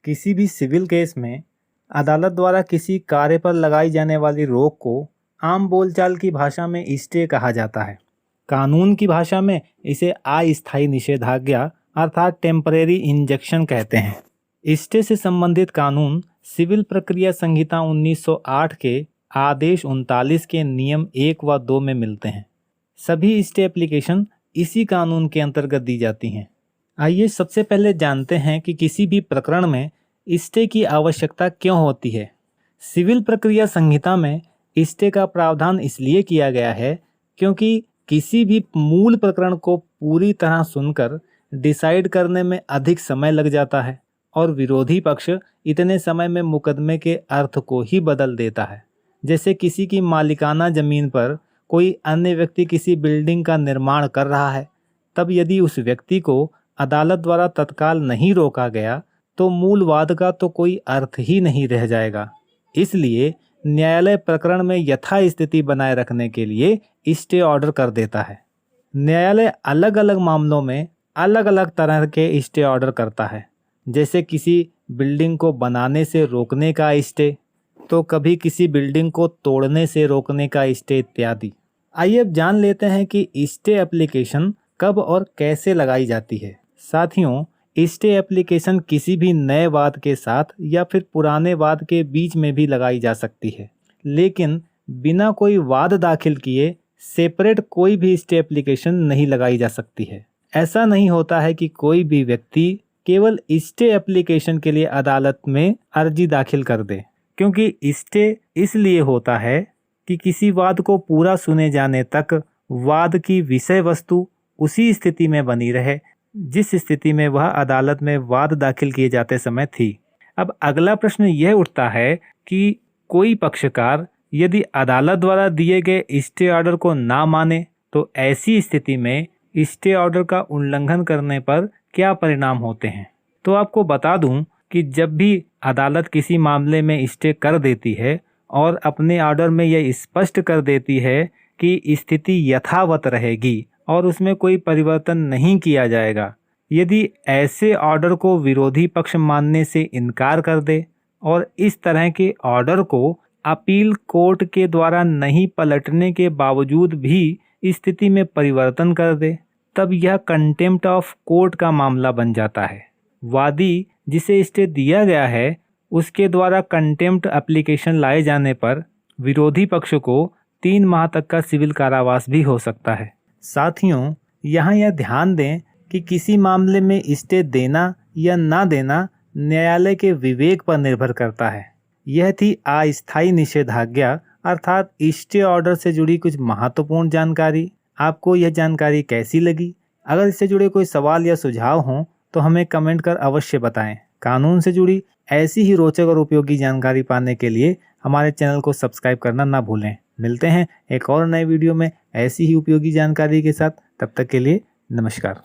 किसी भी civil case में अदालत द्वारा किसी कार्य पर लगाई जाने वाली रोक को आम बोलचाल की भाषा में स्टे कहा जाता है। कानून की भाषा में इसे अस्थायी निषेधाज्ञा अर्थात टेम्परेरी इंजंक्शन कहते हैं। स्टे से संबंधित कानून सिविल प्रक्रिया संहिता 1908 के आदेश 39 के नियम 1 व 2 में मिलते हैं। सभी स्टे एप्लीकेशन इसी कानून के अंतर्गत दी जाती हैं। आइए सबसे पहले जानते हैं कि किसी भी प्रकरण में स्टे की आवश्यकता क्यों होती है। सिविल प्रक्रिया संहिता में स्टे का प्रावधान इसलिए किया गया है क्योंकि किसी भी मूल प्रकरण को पूरी तरह सुनकर डिसाइड करने में अधिक समय लग जाता है और विरोधी पक्ष इतने समय में मुकदमे के अर्थ को ही बदल देता है। जैसे किसी की मालिकाना जमीन पर कोई अन्य व्यक्ति किसी बिल्डिंग का निर्माण कर रहा है, तब यदि उस व्यक्ति को अदालत द्वारा तत्काल नहीं रोका गया तो मूल वाद का तो कोई अर्थ ही नहीं रह जाएगा। इसलिए न्यायालय प्रकरण में यथास्थिति बनाए रखने के लिए स्टे ऑर्डर कर देता है। न्यायालय अलग अलग मामलों में अलग अलग तरह के स्टे ऑर्डर करता है, जैसे किसी बिल्डिंग को बनाने से रोकने का स्टे, तो कभी किसी बिल्डिंग को तोड़ने से रोकने का स्टे इत्यादि। आइए अब जान लेते हैं कि स्टे एप्लीकेशन कब और कैसे लगाई जाती है। साथियों, स्टे एप्लीकेशन किसी भी नए वाद के साथ या फिर पुराने वाद के बीच में भी लगाई जा सकती है, लेकिन बिना कोई वाद दाखिल किए सेपरेट कोई भी स्टे एप्लीकेशन नहीं लगाई जा सकती है। ऐसा नहीं होता है कि कोई भी व्यक्ति केवल स्टे एप्लीकेशन के लिए अदालत में अर्जी दाखिल कर दे, क्योंकि स्टे इसलिए होता है कि किसी वाद को पूरा सुने जाने तक वाद की विषय वस्तु उसी स्थिति में बनी रहे जिस स्थिति में वह अदालत में वाद दाखिल किए जाते समय थी। अब अगला प्रश्न यह उठता है कि कोई पक्षकार यदि अदालत द्वारा दिए गए स्टे ऑर्डर को ना माने तो ऐसी स्थिति में स्टे ऑर्डर का उल्लंघन करने पर क्या परिणाम होते हैं। तो आपको बता दूं कि जब भी अदालत किसी मामले में स्टे कर देती है और अपने ऑर्डर में यह स्पष्ट कर देती है कि स्थिति यथावत रहेगी और उसमें कोई परिवर्तन नहीं किया जाएगा, यदि ऐसे ऑर्डर को विरोधी पक्ष मानने से इनकार कर दे और इस तरह के ऑर्डर को अपील कोर्ट के द्वारा नहीं पलटने के बावजूद भी स्थिति में परिवर्तन कर दे, तब यह कंटेम्प्ट ऑफ कोर्ट का मामला बन जाता है। वादी जिसे स्टे दिया गया है उसके द्वारा कंटेम्प्ट एप्लीकेशन लाए जाने पर विरोधी पक्ष को 3 माह तक का सिविल कारावास भी हो सकता है। साथियों, यहाँ यह ध्यान दें कि किसी मामले में स्टे देना या ना देना न्यायालय के विवेक पर निर्भर करता है। यह थी अस्थायी निषेधाज्ञा अर्थात स्टे ऑर्डर से जुड़ी कुछ महत्वपूर्ण जानकारी। आपको यह जानकारी कैसी लगी? अगर इससे जुड़े कोई सवाल या सुझाव हों तो हमें कमेंट कर अवश्य बताएं। कानून से जुड़ी ऐसी ही रोचक और उपयोगी जानकारी पाने के लिए हमारे चैनल को सब्सक्राइब करना ना भूलें। मिलते हैं एक और नए वीडियो में ऐसी ही उपयोगी जानकारी के साथ। तब तक के लिए नमस्कार।